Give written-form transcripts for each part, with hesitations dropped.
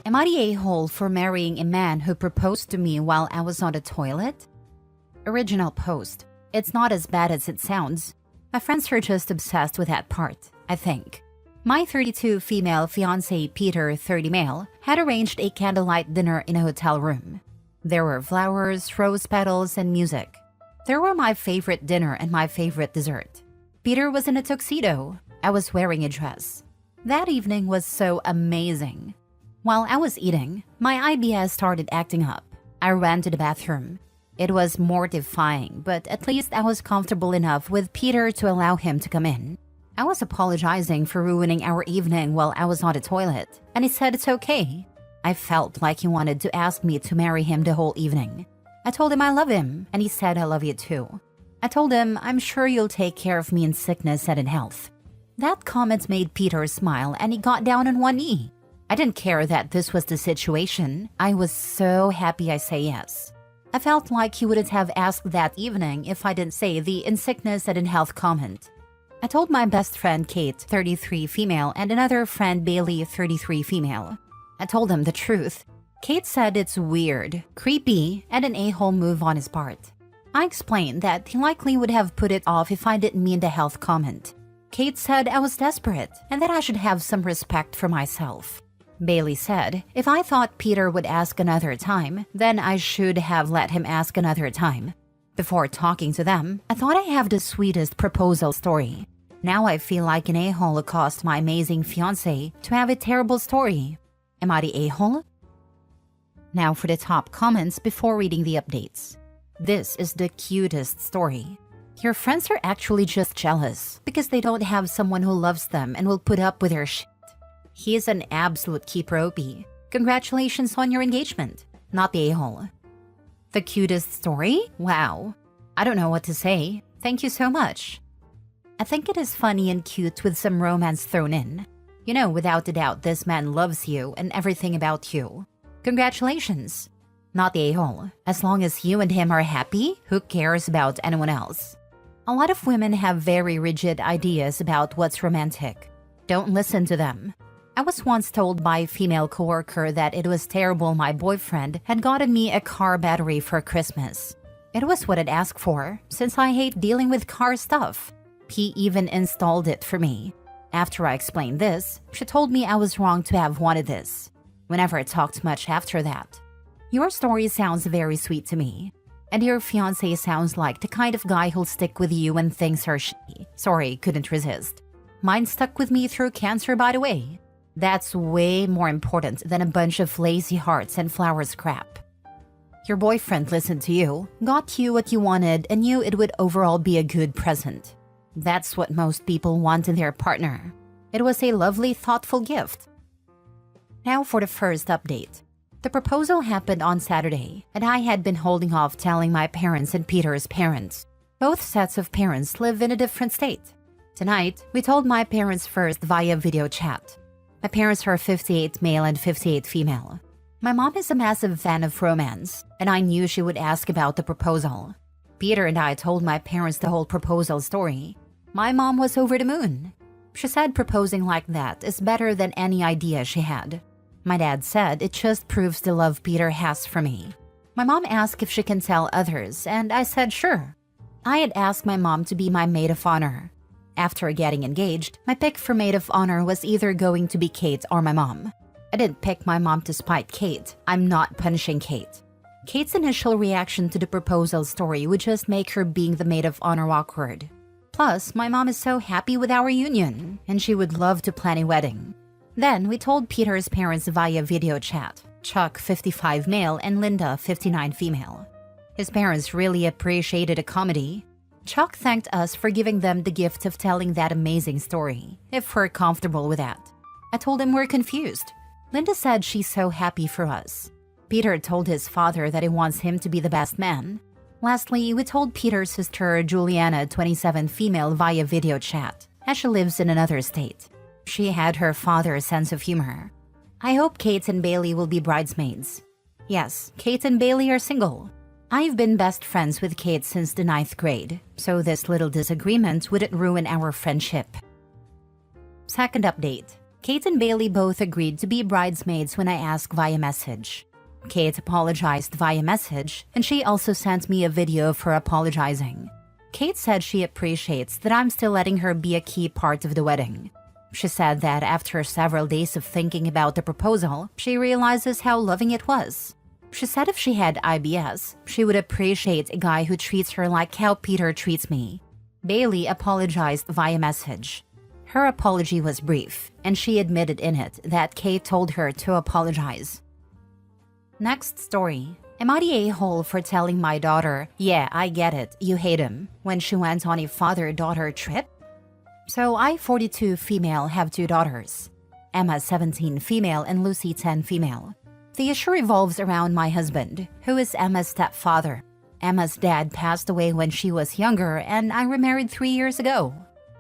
Am I the a-hole for marrying a man who proposed to me while I was on the toilet? Original post. It's not as bad as it sounds. My friends are just obsessed with that part, I think. My 32 female fiancé Peter, 30 male, had arranged a candlelight dinner in a hotel room. There were flowers, rose petals, and music. There were my favorite dinner and my favorite dessert. Peter was in a tuxedo. I was wearing a dress. That evening was so amazing. While I was eating, my IBS started acting up. I ran to the bathroom. It was mortifying, but at least I was comfortable enough with Peter to allow him to come in. I was apologizing for ruining our evening while I was on the toilet, and he said it's okay. I felt like he wanted to ask me to marry him the whole evening. I told him I love him, and he said I love you too. I told him I'm sure you'll take care of me in sickness and in health. That comment made Peter smile, and he got down on one knee. I didn't care that this was the situation. I was so happy I say yes. I felt like he wouldn't have asked that evening if I didn't say the in sickness and in health comment. I told my best friend Kate, 33 female, and another friend Bailey, 33 female. I told them the truth. Kate said it's weird, creepy, and an a-hole move on his part. I explained that he likely would have put it off if I didn't mean the health comment. Kate said I was desperate and that I should have some respect for myself. Bailey said if I thought Peter would ask another time, then I should have let him ask another time. Before talking to them, I thought I have the sweetest proposal story. Now I feel like an a-hole caused my amazing fiancé to have a terrible story. Am I the a-hole? Now for the top comments before reading the updates. This is the cutest story. Your friends are actually just jealous because they don't have someone who loves them and will put up with their shit. He is an absolute keeper OP. Congratulations on your engagement. Not the a-hole. The cutest story? Wow. I don't know what to say. Thank you so much. I think it is funny and cute with some romance thrown in. You know, without a doubt, this man loves you and everything about you. Congratulations. Not the a-hole. As long as you and him are happy, who cares about anyone else? A lot of women have very rigid ideas about what's romantic. Don't listen to them. I was once told by a female coworker that it was terrible my boyfriend had gotten me a car battery for Christmas. It was what I'd asked for, since I hate dealing with car stuff. He even installed it for me. After I explained this, she told me I was wrong to have wanted this. We never talked much after that. Your story sounds very sweet to me. And your fiancé sounds like the kind of guy who'll stick with you when things are shitty. Sorry, couldn't resist. Mine stuck with me through cancer, by the way. That's way more important than a bunch of lazy hearts and flowers crap. Your boyfriend listened to you, got you what you wanted, and knew it would overall be a good present. That's what most people want in their partner. It was a lovely, thoughtful gift. Now for the first update. The proposal happened on Saturday, and I had been holding off telling my parents and Peter's parents. Both sets of parents live in a different state. Tonight, we told my parents first via video chat. My parents are 58 male and 58 female. My mom is a massive fan of romance, and I knew she would ask about the proposal. Peter and I told my parents the whole proposal story. My mom was over the moon. She said proposing like that is better than any idea she had. My dad said it just proves the love Peter has for me. My mom asked if she can tell others, and I said sure. I had asked my mom to be my maid of honor. After getting engaged, my pick for maid of honor was either going to be Kate or my mom. I didn't pick my mom to spite Kate. I'm not punishing Kate. Kate's initial reaction to the proposal story would just make her being the maid of honor awkward. Plus, my mom is so happy with our union, and she would love to plan a wedding. Then, we told Peter's parents via video chat, Chuck, 55 male, and Linda, 59 female. His parents really appreciated a comedy. Chuck thanked us for giving them the gift of telling that amazing story, if we're comfortable with that. I told him we're confused. Linda said she's so happy for us. Peter told his father that he wants him to be the best man. Lastly, we told Peter's sister Juliana, 27 female, via video chat, as she lives in another state. She had her father's sense of humor. I hope Kate and Bailey will be bridesmaids. Yes, Kate and Bailey are single. I've been best friends with Kate since the 9th grade, so this little disagreement wouldn't ruin our friendship. Second update. Kate and Bailey both agreed to be bridesmaids when I asked via message. Kate apologized via message, and she also sent me a video of her apologizing. Kate said she appreciates that I'm still letting her be a key part of the wedding. She said that after several days of thinking about the proposal, she realizes how loving it was. She said if she had IBS, she would appreciate a guy who treats her like how Peter treats me. Bailey apologized via message. Her apology was brief, and she admitted in it that Kate told her to apologize. Next story. Am I the a-hole for telling my daughter, "Yeah, I get it, you hate him," when she went on a father-daughter trip? So I, 42 female, have two daughters. Emma, 17 female, and Lucy, 10 female. The issue revolves around my husband, who is Emma's stepfather. Emma's dad passed away when she was younger, and I remarried 3 years ago.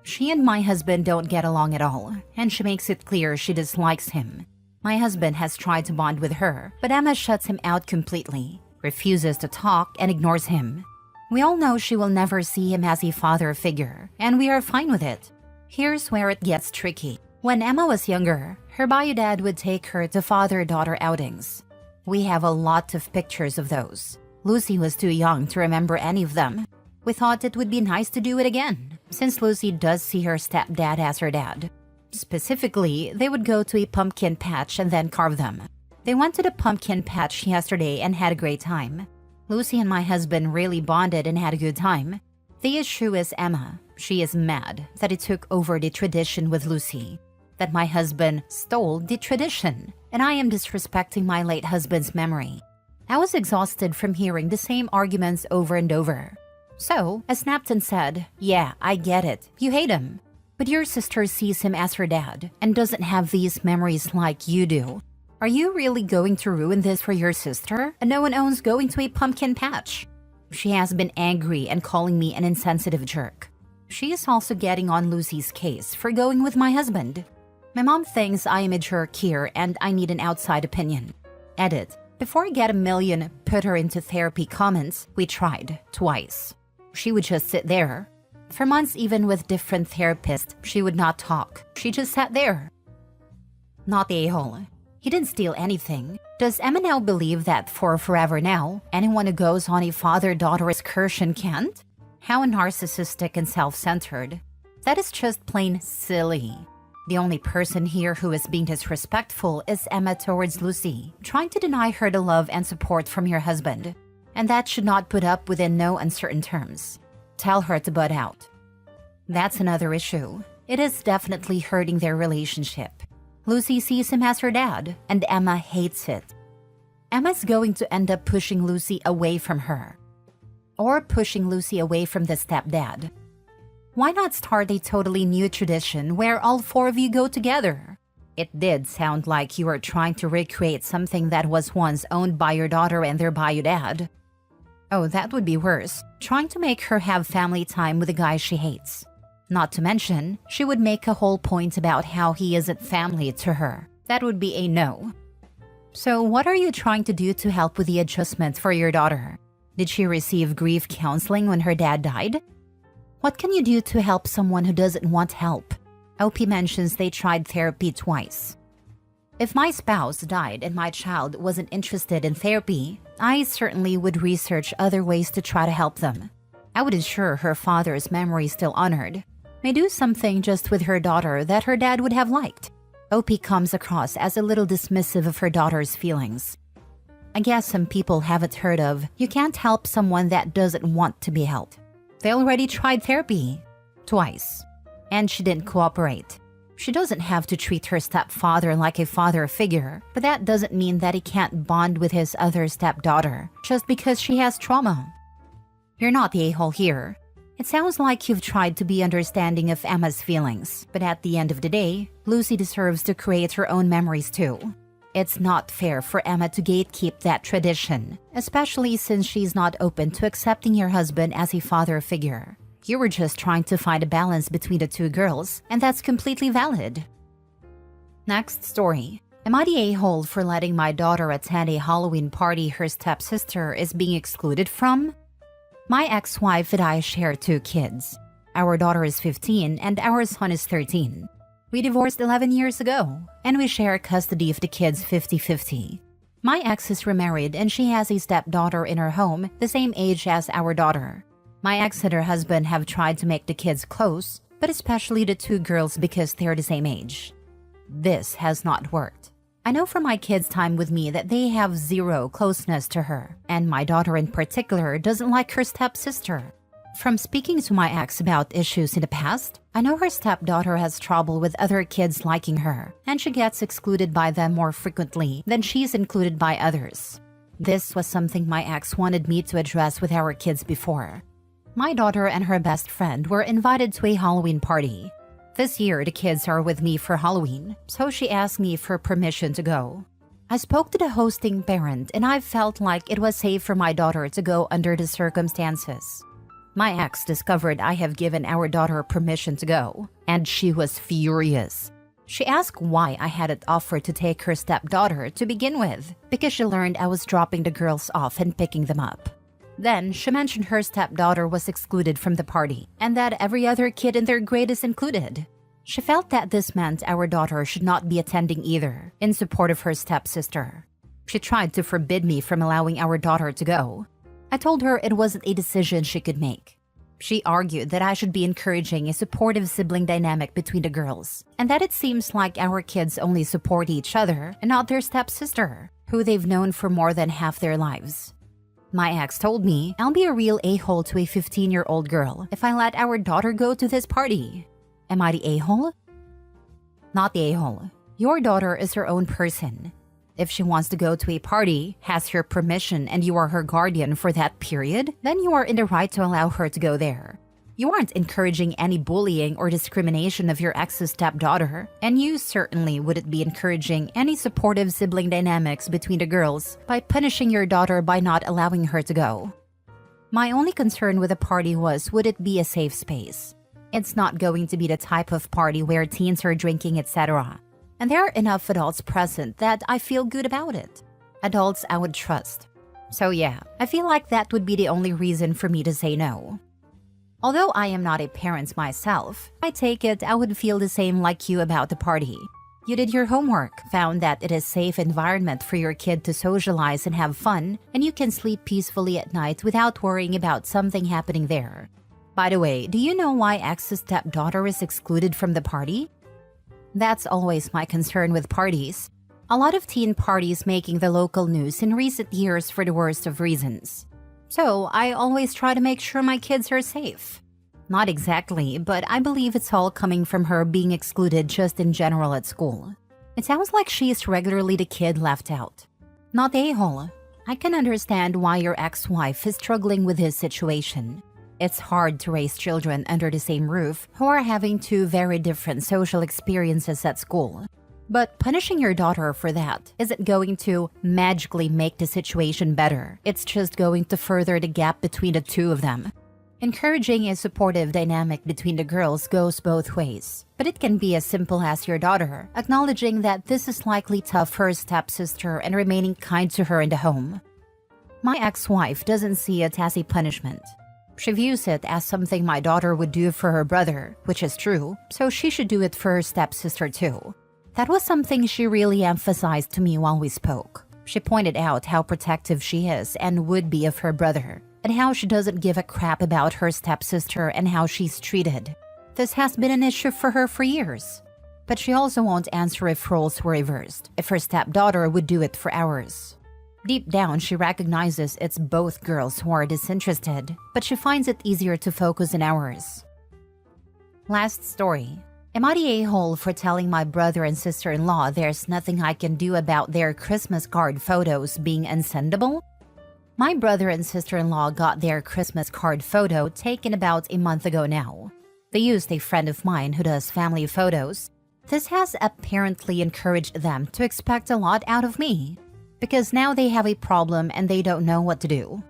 She and my husband don't get along at all, and she makes it clear she dislikes him. My husband has tried to bond with her, but Emma shuts him out completely, refuses to talk, and ignores him. We all know she will never see him as a father figure, and we are fine with it. Here's where it gets tricky. When Emma was younger, her bio dad would take her to father-daughter outings. We have a lot of pictures of those. Lucy was too young to remember any of them. We thought it would be nice to do it again, since Lucy does see her stepdad as her dad. Specifically, they would go to a pumpkin patch and then carve them. They went to the pumpkin patch yesterday and had a great time. Lucy and my husband really bonded and had a good time. The issue is Emma. She is mad that it took over the tradition with Lucy, that my husband stole the tradition, and I am disrespecting my late husband's memory. I was exhausted from hearing the same arguments over and over. So I snapped and said, "Yeah, I get it. You hate him. But your sister sees him as her dad and doesn't have these memories like you do. Are you really going to ruin this for your sister? And no one owns going to a pumpkin patch." She has been angry and calling me an insensitive jerk. She is also getting on Lucy's case for going with my husband. My mom thinks I am a jerk here and I need an outside opinion. Edit. Before I get a million "put her into therapy" comments, we tried twice. She would just sit there. For months, even with different therapists, she would not talk. She just sat there. Not the a-hole. He didn't steal anything. Does Emma now believe that for forever now, anyone who goes on a father-daughter excursion can't? How narcissistic and self-centered. That is just plain silly. The only person here who is being disrespectful is Emma towards Lucy, trying to deny her the love and support from your husband. And that should not put up within no uncertain terms. Tell her to butt out. That's another issue. It is definitely hurting their relationship. Lucy sees him as her dad, and Emma hates it. Emma's going to end up pushing Lucy away from her. Or pushing Lucy away from the stepdad. Why not start a totally new tradition where all four of you go together? It did sound like you were trying to recreate something that was once owned by your daughter and their bio dad. Oh, that would be worse. Trying to make her have family time with a guy she hates. Not to mention, she would make a whole point about how he isn't family to her. That would be a no. So what are you trying to do to help with the adjustment for your daughter? Did she receive grief counseling when her dad died? What can you do to help someone who doesn't want help? OP mentions they tried therapy twice. If my spouse died and my child wasn't interested in therapy, I certainly would research other ways to try to help them. I would ensure her father's memory is still honored. May do something just with her daughter that her dad would have liked. OP comes across as a little dismissive of her daughter's feelings. I guess some people haven't heard of, you can't help someone that doesn't want to be helped. They already tried therapy. Twice. And she didn't cooperate. She doesn't have to treat her stepfather like a father figure, but that doesn't mean that he can't bond with his other stepdaughter just because she has trauma. You're not the a-hole here. It sounds like you've tried to be understanding of Emma's feelings, but at the end of the day, Lucy deserves to create her own memories too. It's not fair for Emma to gatekeep that tradition, especially since she's not open to accepting your husband as a father figure. You were just trying to find a balance between the two girls, and that's completely valid. Next story. Am I the a-hole for letting my daughter attend a Halloween party her stepsister is being excluded from? My ex-wife and I share 2 kids. Our daughter is 15 and our son is 13. We divorced 11 years ago, and we share custody of the kids 50-50. My ex is remarried and she has a stepdaughter in her home, the same age as our daughter. My ex and her husband have tried to make the kids close, but especially the two girls because they're the same age. This has not worked. I know from my kids' time with me that they have zero closeness to her, and my daughter in particular doesn't like her stepsister. From speaking to my ex about issues in the past, I know her stepdaughter has trouble with other kids liking her, and she gets excluded by them more frequently than she's included by others. This was something my ex wanted me to address with our kids before. My daughter and her best friend were invited to a Halloween party. This year, the kids are with me for Halloween, so she asked me for permission to go. I spoke to the hosting parent and I felt like it was safe for my daughter to go under the circumstances. My ex discovered I have given our daughter permission to go, and she was furious. She asked why I hadn't offered to take her stepdaughter to begin with, because she learned I was dropping the girls off and picking them up. Then she mentioned her stepdaughter was excluded from the party, and that every other kid in their grade is included. She felt that this meant our daughter should not be attending either, in support of her stepsister. She tried to forbid me from allowing our daughter to go. I told her it wasn't a decision she could make. She argued that I should be encouraging a supportive sibling dynamic between the girls, and that it seems like our kids only support each other and not their stepsister, who they've known for more than half their lives. My ex told me I'll be a real a-hole to a 15-year-old girl if I let our daughter go to this party. Am I the a-hole? Not the a-hole. Your daughter is her own person. If she wants to go to a party, has your permission, and you are her guardian for that period, then you are in the right to allow her to go there. You aren't encouraging any bullying or discrimination of your ex's stepdaughter, and you certainly wouldn't be encouraging any supportive sibling dynamics between the girls by punishing your daughter by not allowing her to go. My only concern with the party was, would it be a safe space? It's not going to be the type of party where teens are drinking, etc. And there are enough adults present that I feel good about it. Adults I would trust. So yeah, I feel like that would be the only reason for me to say no. Although I am not a parent myself, I take it I would feel the same like you about the party. You did your homework, found that it is a safe environment for your kid to socialize and have fun, and you can sleep peacefully at night without worrying about something happening there. By the way, do you know why ex's stepdaughter is excluded from the party? That's always my concern with parties. A lot of teen parties making the local news in recent years for the worst of reasons. So I always try to make sure my kids are safe. Not exactly, but I believe it's all coming from her being excluded just in general at school. It sounds like she is regularly the kid left out. Not the a-hole. I can understand why your ex-wife is struggling with this situation. It's hard to raise children under the same roof who are having two very different social experiences at school. But punishing your daughter for that isn't going to magically make the situation better. It's just going to further the gap between the two of them. Encouraging a supportive dynamic between the girls goes both ways, but it can be as simple as your daughter acknowledging that this is likely tough for her stepsister and remaining kind to her in the home. My ex-wife doesn't see it as a punishment. She views it as something my daughter would do for her brother, which is true, so she should do it for her stepsister too. That was something she really emphasized to me while we spoke. She pointed out how protective she is and would be of her brother, and how she doesn't give a crap about her stepsister and how she's treated. This has been an issue for her for years. But she also won't answer if roles were reversed, if her stepdaughter would do it for ours. Deep down, she recognizes it's both girls who are disinterested, but she finds it easier to focus on ours. Last story. Am I the a-hole for telling my brother and sister-in-law there's nothing I can do about their Christmas card photos being unsendable? My brother and sister-in-law got their Christmas card photo taken about a month ago now. They used a friend of mine who does family photos. This has apparently encouraged them to expect a lot out of me, because now they have a problem and they don't know what to do.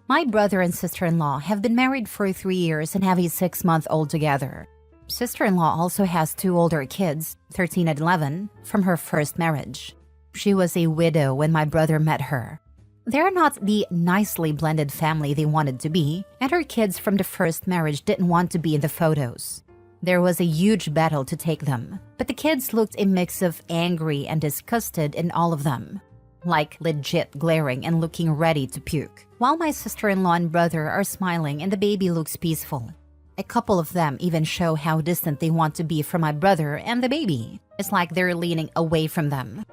My brother and sister-in-law have been married for 3 years and have a 6-month-old together. Sister-in-law also has 2 older kids, 13 and 11, from her first marriage. She was a widow when my brother met her. They're not the nicely blended family they wanted to be, and her kids from the first marriage didn't want to be in the photos. There was a huge battle to take them, but the kids looked a mix of angry and disgusted in all of them. Like legit glaring and looking ready to puke, while my sister-in-law and brother are smiling and the baby looks peaceful. A couple of them even show how distant they want to be from my brother and the baby. It's like they're leaning away from them.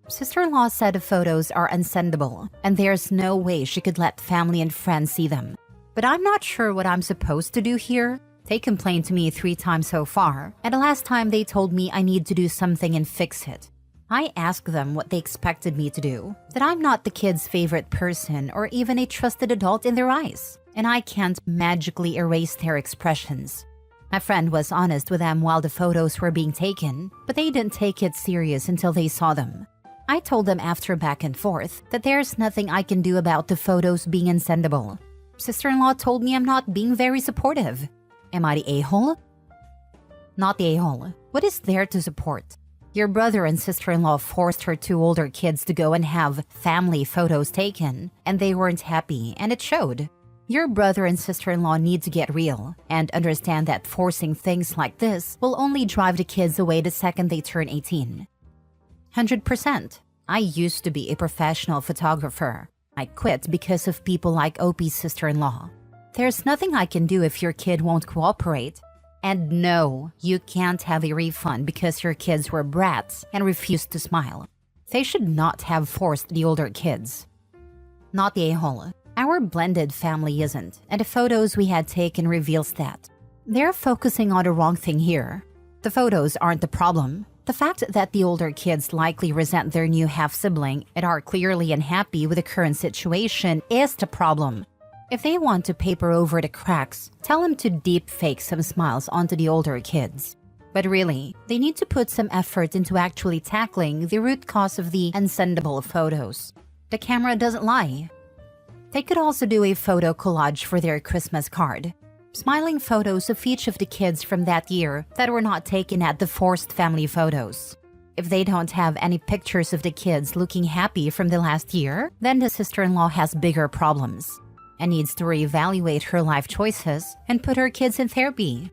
Sister-in-law said the photos are unsendable, and there's no way she could let family and friends see them. But I'm not sure what I'm supposed to do here. They complained to me 3 times so far, and the last time they told me I need to do something and fix it. I asked them what they expected me to do, that I'm not the kid's favorite person or even a trusted adult in their eyes, and I can't magically erase their expressions. My friend was honest with them while the photos were being taken, but they didn't take it serious until they saw them. I told them after back and forth that there's nothing I can do about the photos being unsendable. Sister-in-law told me I'm not being very supportive. Am I the a-hole? Not the a-hole. What is there to support? Your brother and sister-in-law forced her 2 older kids to go and have family photos taken, and they weren't happy, and it showed. Your brother and sister-in-law need to get real and understand that forcing things like this will only drive the kids away the second they turn 18. 100%. I used to be a professional photographer. I quit because of people like OP's sister-in-law. There's nothing I can do if your kid won't cooperate. And no, you can't have a refund because your kids were brats and refused to smile. They should not have forced the older kids. Not the a-hole. Our blended family isn't, and the photos we had taken reveals that. They're focusing on the wrong thing here. The photos aren't the problem. The fact that the older kids likely resent their new half-sibling and are clearly unhappy with the current situation is the problem. If they want to paper over the cracks, tell them to deep fake some smiles onto the older kids. But really, they need to put some effort into actually tackling the root cause of the unsendable photos. The camera doesn't lie. They could also do a photo collage for their Christmas card. Smiling photos of each of the kids from that year that were not taken at the forced family photos. If they don't have any pictures of the kids looking happy from the last year, then the sister-in-law has bigger problems and needs to reevaluate her life choices and put her kids in therapy.